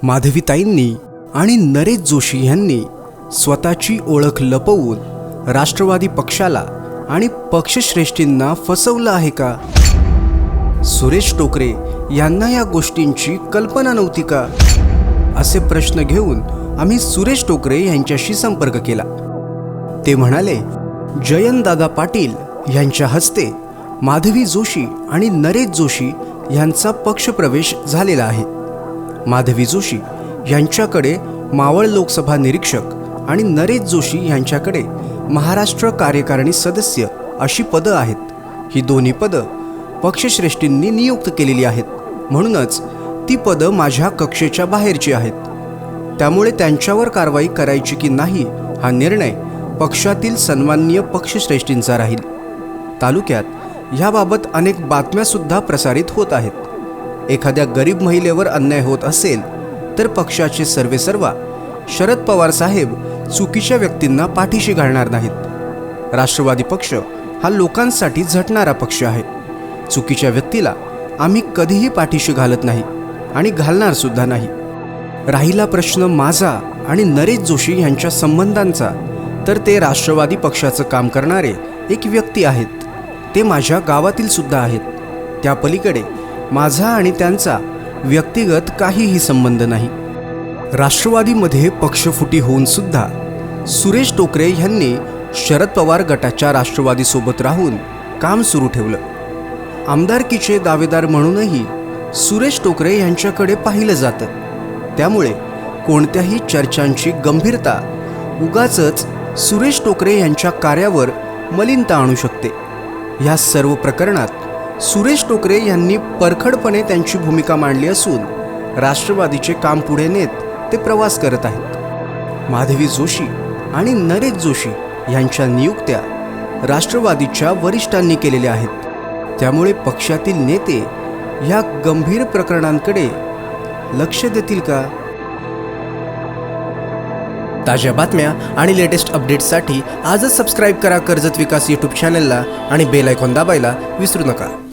माधवीताईंनी आणि नरेश जोशी यांनी स्वतःची ओळख लपवून राष्ट्रवादी पक्षाला आणि पक्षश्रेष्ठींना फसवलं आहे का? सुरेश टोकरे यांना या गोष्टींची कल्पना नव्हती का? असे प्रश्न घेऊन आम्ही सुरेश टोकरे यांच्याशी संपर्क केला। ते म्हणाले, जयंतदादा पाटील यांच्या हस्ते माधवी जोशी आणि नरेश जोशी यांचा पक्षप्रवेश झालेला आहे। माधवी जोशी यांच्याकडे मावळ लोकसभा निरीक्षक आणि नरेश जोशी यांच्याकडे महाराष्ट्र कार्यकारिणी सदस्य अशी पदं आहेत। ही दोन्ही पदं पक्षश्रेष्ठींनी नियुक्त केलेली आहेत, म्हणूनच ती पदं माझ्या कक्षेच्या बाहेरची आहेत। त्यामुळे त्यांच्यावर कारवाई करायची की नाही हा निर्णय पक्षातील सन्माननीय पक्षश्रेष्ठींचा राहील। तालुक्यात याबाबत अनेक बातम्यासुद्धा प्रसारित होत आहेत। एखाद्या गरीब महिलेवर अन्याय होत असेल तर पक्षाचे सर्वेसर्वा शरद पवार साहेब चुकीच्या व्यक्तींना पाठीशी घालणार नाहीत। राष्ट्रवादी पक्ष हा लोकांसाठी झटणारा पक्ष आहे। चुकीच्या व्यक्तीला आम्ही कधीही पाठीशी घालत नाही आणि घालणार सुद्धा नाही। राहिला प्रश्न माझा आणि नरेश जोशी यांच्या संबंधांचा, तर ते राष्ट्रवादी पक्षाचं काम करणारे एक व्यक्ती आहेत। ते माझ्या गावातील सुद्धा आहेत। त्या पलीकडे माझा आणि त्यांचा व्यक्तिगत काहीही संबंध नाही। राष्ट्रवादीमध्ये पक्षफुटी होऊन सुद्धा सुरेश टोकरे यांनी शरद पवार गटाच्या राष्ट्रवादीसोबत राहून काम सुरू ठेवलं। आमदारकीचे दावेदार म्हणूनही सुरेश टोकरे यांच्याकडे पाहिलं जातं। त्यामुळे कोणत्याही चर्चांची गंभीरता उगाचच सुरेश टोकरे यांच्या कार्यावर मलिनता आणू शकते। या सर्व प्रकरणात सुरेश टोकरे यांनी परखडपणे त्यांची भूमिका मांडली असून राष्ट्रवादीचे काम पुढे नेत ते प्रवास करत आहेत। माधवी जोशी आणि नरेश जोशी यांच्या नियुक्त्या राष्ट्रवादीच्या वरिष्ठांनी केलेल्या आहेत। त्यामुळे पक्षातील नेते या गंभीर प्रकरणांकडे लक्ष देतील का? ताज्या बातम्या आणि लेटेस्ट अपडेट्ससाठी आजच सबस्क्राईब करा कर्जत विकास यूट्यूब चॅनलला आणि बेल आयकॉन दाबायला विसरू नका।